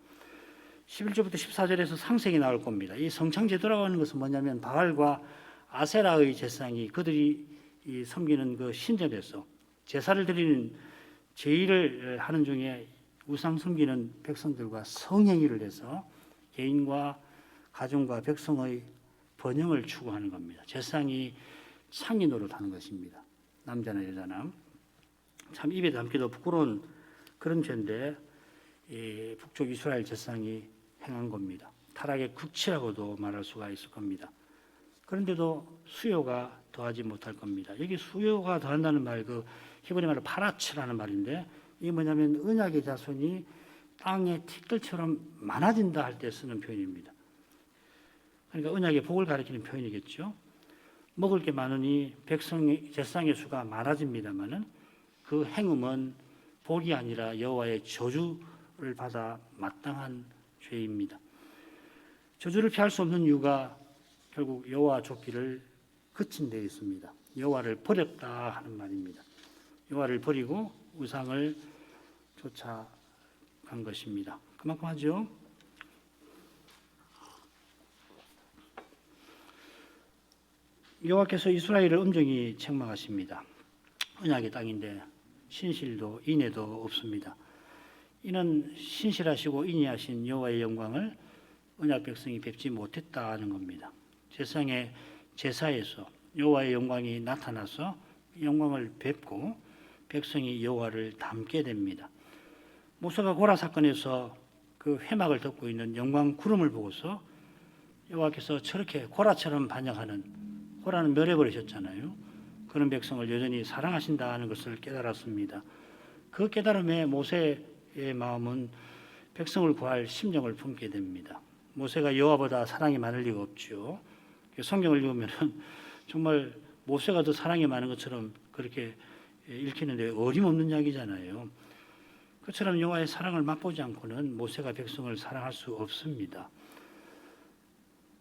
11절부터 14절에서 상세히 나올 겁니다. 이 성창 제도라고 하는 것은 뭐냐면 바알과 아세라의 제사장이 그들이 섬기는 그 신전에서 제사를 드리는 제의를 하는 중에 우상 섬기는 백성들과 성행위를 해서 개인과 가정과 백성의 번영을 추구하는 겁니다. 제사장이 창의 노릇하는 것입니다. 남자나 여자나. 참 입에 담기도 부끄러운 그런 죄인데 북쪽 이스라엘 제사장이 행한 겁니다. 타락의 극치라고도 말할 수가 있을 겁니다. 그런데도 수요가 더하지 못할 겁니다. 여기 수요가 더한다는 말, 그 히브리 말로 파라츠라는 말인데 이게 뭐냐면 언약의 자손이 땅의 티끌처럼 많아진다 할 때 쓰는 표현입니다. 그러니까 언약의 복을 가리키는 표현이겠죠. 먹을 게 많으니 제사장의 수가 많아집니다만은 그 행음은 복이 아니라 여호와의 저주를 받아 마땅한 죄입니다. 저주를 피할 수 없는 이유가 결국 여호와 좇기를 그친 데 있습니다. 여호와를 버렸다 하는 말입니다. 여호와를 버리고 우상을 쫓아간 것입니다. 그만큼 하죠. 여호와께서 이스라엘을 엄정히 책망하십니다. 언약의 땅인데 신실도 인애도 없습니다. 이는 신실하시고 인애하신 여호와의 영광을 언약 백성이 뵙지 못했다는 겁니다. 제사장의 제사에서 여호와의 영광이 나타나서 영광을 뵙고 백성이 여호와를 닮게 됩니다. 모세가 고라 사건에서 그 회막을 덮고 있는 영광 구름을 보고서 여호와께서 저렇게 고라처럼 반역하는, 고라는 멸해버리셨잖아요. 그런 백성을 여전히 사랑하신다는 것을 깨달았습니다. 그 깨달음에 모세의 마음은 백성을 구할 심정을 품게 됩니다. 모세가 여호와보다 사랑이 많을 리가 없죠. 성경을 읽으면 정말 모세가 더 사랑이 많은 것처럼 그렇게 읽히는데 어림없는 이야기잖아요. 그처럼 여호와의 사랑을 맛보지 않고는 모세가 백성을 사랑할 수 없습니다.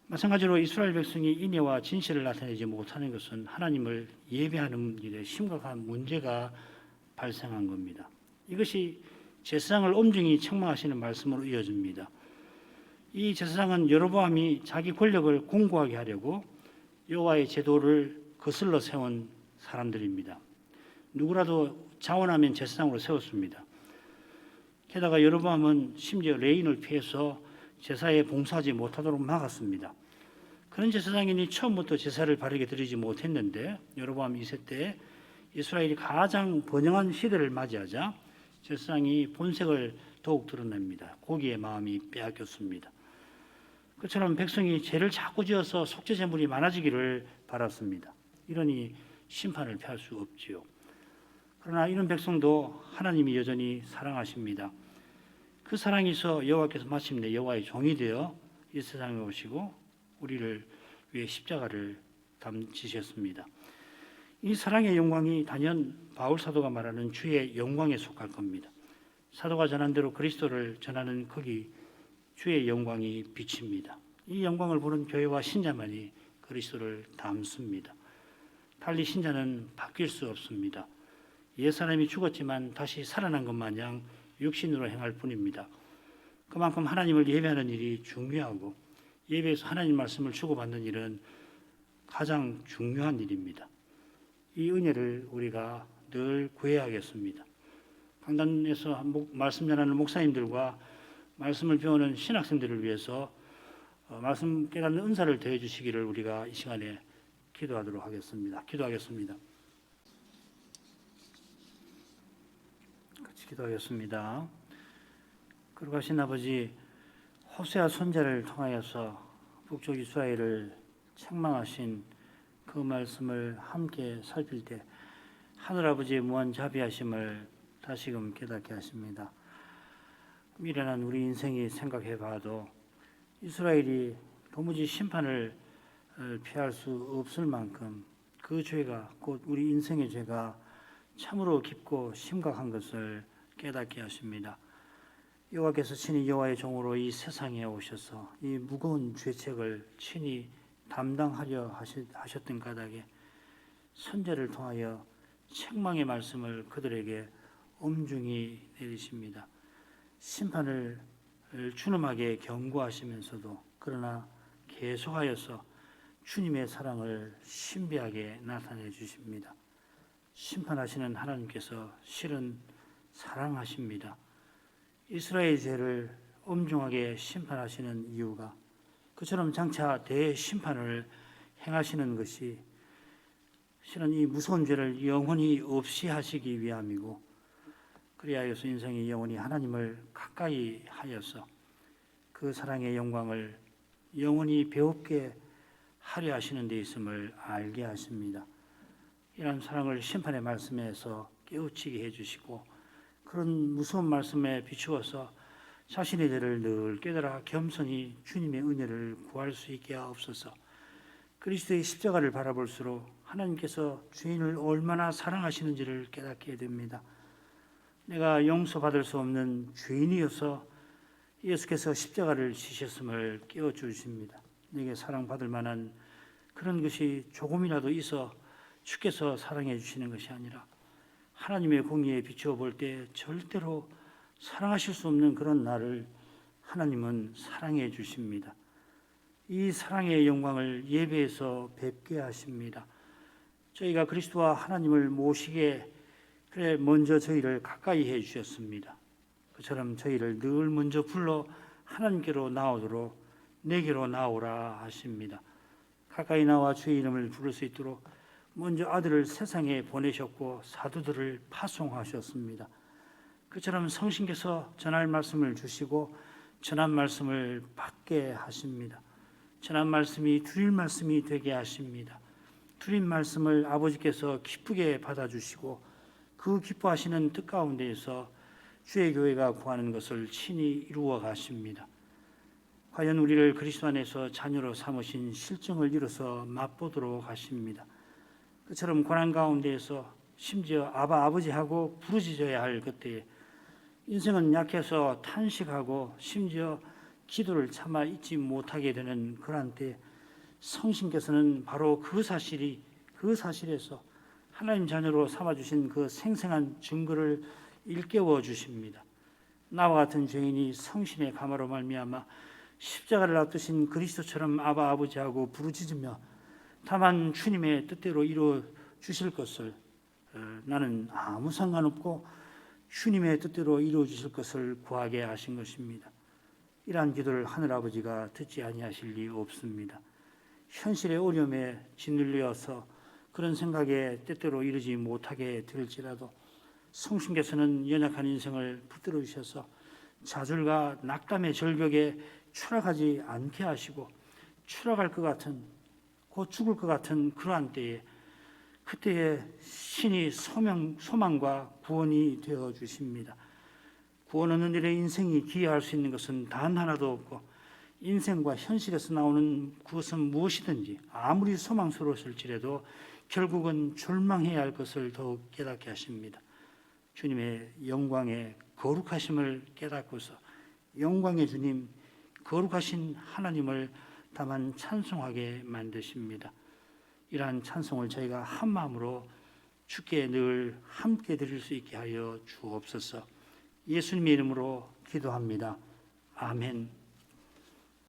마찬가지로 이스라엘 백성이 인애와 진실을 나타내지 못하는 것은 하나님을 예배하는 일에 심각한 문제가 발생한 겁니다. 이것이 제사장을 엄중히 책망하시는 말씀으로 이어집니다. 이 제사장은 여로보암이 자기 권력을 공고하게 하려고 여호와의 제도를 거슬러 세운 사람들입니다. 누구라도 자원하면 제사장으로 세웠습니다. 게다가 여로보암은 심지어 레인을 피해서 제사에 봉사하지 못하도록 막았습니다. 그런 제사장이니 처음부터 제사를 바르게 드리지 못했는데 여로보암 2세 때 이스라엘이 가장 번영한 시대를 맞이하자 제사장이 본색을 더욱 드러냅니다. 고기의 마음이 빼앗겼습니다. 그처럼 백성이 죄를 자꾸 지어서 속죄 제물이 많아지기를 바랐습니다. 이러니 심판을 피할 수 없지요. 그러나 이런 백성도 하나님이 여전히 사랑하십니다. 그 사랑이 있어 여호와께서 마침내 여호와의 종이 되어 이 세상에 오시고 우리를 위해 십자가를 지셨습니다. 이 사랑의 영광이 단연 바울 사도가 말하는 주의 영광에 속할 겁니다. 사도가 전한 대로 그리스도를 전하는 거기 주의 영광이 비칩니다. 이 영광을 보는 교회와 신자만이 그리스도를 담습니다. 달리 신자는 바뀔 수 없습니다. 옛사람이 죽었지만 다시 살아난 것 마냥 육신으로 행할 뿐입니다. 그만큼 하나님을 예배하는 일이 중요하고 예배에서 하나님 말씀을 주고받는 일은 가장 중요한 일입니다. 이 은혜를 우리가 늘 구해야겠습니다. 강단에서 말씀 전하는 목사님들과 말씀을 배우는 신학생들을 위해서 말씀 깨닫는 은사를 더해 주시기를 우리가 이 시간에 기도하도록 하겠습니다. 기도하겠습니다. 같이 기도하겠습니다. 거룩하신 아버지, 호세아 선지자를 통하여서 북쪽 이스라엘을 책망하신 그 말씀을 함께 살필 때 하늘아버지의 무한 자비하심을 다시금 깨닫게 하십니다. 미련한 우리 인생이 생각해 봐도 이스라엘이 도무지 심판을 피할 수 없을 만큼 그 죄가 곧 우리 인생의 죄가 참으로 깊고 심각한 것을 깨닫게 하십니다. 여호와께서 친히 여호와의 종으로 이 세상에 오셔서 이 무거운 죄책을 친히 담당하려 하셨던 까닭에 선지자를 통하여 책망의 말씀을 그들에게 엄중히 내리십니다. 심판을 준엄하게 경고하시면서도 그러나 계속하여서 주님의 사랑을 신비하게 나타내 주십니다. 심판하시는 하나님께서 실은 사랑하십니다. 이스라엘 죄를 엄중하게 심판하시는 이유가 그처럼 장차 대심판을 행하시는 것이 실은 이 무서운 죄를 영원히 없이 하시기 위함이고 그리하여서 인생이 영원히 하나님을 가까이 하여서 그 사랑의 영광을 영원히 배웁게 하려 하시는 데 있음을 알게 하십니다. 이런 사랑을 심판의 말씀에서 깨우치게 해주시고 그런 무서운 말씀에 비추어서 자신의 죄를 늘 깨달아 겸손히 주님의 은혜를 구할 수 있게 하옵소서. 그리스도의 십자가를 바라볼수록 하나님께서 죄인을 얼마나 사랑하시는지를 깨닫게 됩니다. 내가 용서받을 수 없는 죄인이어서 예수께서 십자가를 지셨음을 깨워주십니다. 내게 사랑받을 만한 그런 것이 조금이라도 있어 주께서 사랑해 주시는 것이 아니라 하나님의 공의에 비추어 볼 때 절대로 사랑하실 수 없는 그런 나를 하나님은 사랑해 주십니다. 이 사랑의 영광을 예배에서 뵙게 하십니다. 저희가 그리스도와 하나님을 모시게 그래 먼저 저희를 가까이 해 주셨습니다. 그처럼 저희를 늘 먼저 불러 하나님께로 나오도록 내게로 나오라 하십니다. 가까이 나와 주의 이름을 부를 수 있도록 먼저 아들을 세상에 보내셨고 사도들을 파송하셨습니다. 그처럼 성신께서 전할 말씀을 주시고 전한 말씀을 받게 하십니다. 전한 말씀이 드릴 말씀이 되게 하십니다. 드린 말씀을 아버지께서 기쁘게 받아주시고 그 기뻐하시는 뜻 가운데에서 주의 교회가 구하는 것을 친히 이루어 가십니다. 과연 우리를 그리스도 안에서 자녀로 삼으신 실정을 이뤄서 맛보도록 하십니다. 그처럼 고난 가운데에서 심지어 아바 아버지하고 부르짖어야 할 그때에 인생은 약해서 탄식하고 심지어 기도를 참아 잊지 못하게 되는 그러한 때 성신께서는 바로 그 사실에서 하나님 자녀로 삼아주신 그 생생한 증거를 일깨워 주십니다. 나와 같은 죄인이 성신의 감화로 말미암아 십자가를 앞두신 그리스도처럼 아바 아버지하고 부르짖으며 다만 주님의 뜻대로 이루어 주실 것을 나는 아무 상관없고 주님의 뜻대로 이루어 주실 것을 구하게 하신 것입니다. 이러한 기도를 하늘아버지가 듣지 아니하실 리 없습니다. 현실의 어려움에 짓눌려서 그런 생각에 때때로 이르지 못하게 될지라도 성신께서는 연약한 인생을 붙들어 주셔서 좌절과 낙담의 절벽에 추락하지 않게 하시고, 추락할 것 같은, 곧 죽을 것 같은 그러한 때에, 그때에 신이 소망과 구원이 되어 주십니다. 구원 얻는 일에 인생이 기여할 수 있는 것은 단 하나도 없고, 인생과 현실에서 나오는 그것은 무엇이든지 아무리 소망스러웠을지라도 결국은 절망해야 할 것을 더욱 깨닫게 하십니다. 주님의 영광의 거룩하심을 깨닫고서 영광의 주님, 거룩하신 하나님을 다만 찬송하게 만드십니다. 이러한 찬송을 저희가 한 마음으로 주께 늘 함께 드릴 수 있게 하여 주옵소서. 예수님의 이름으로 기도합니다. 아멘.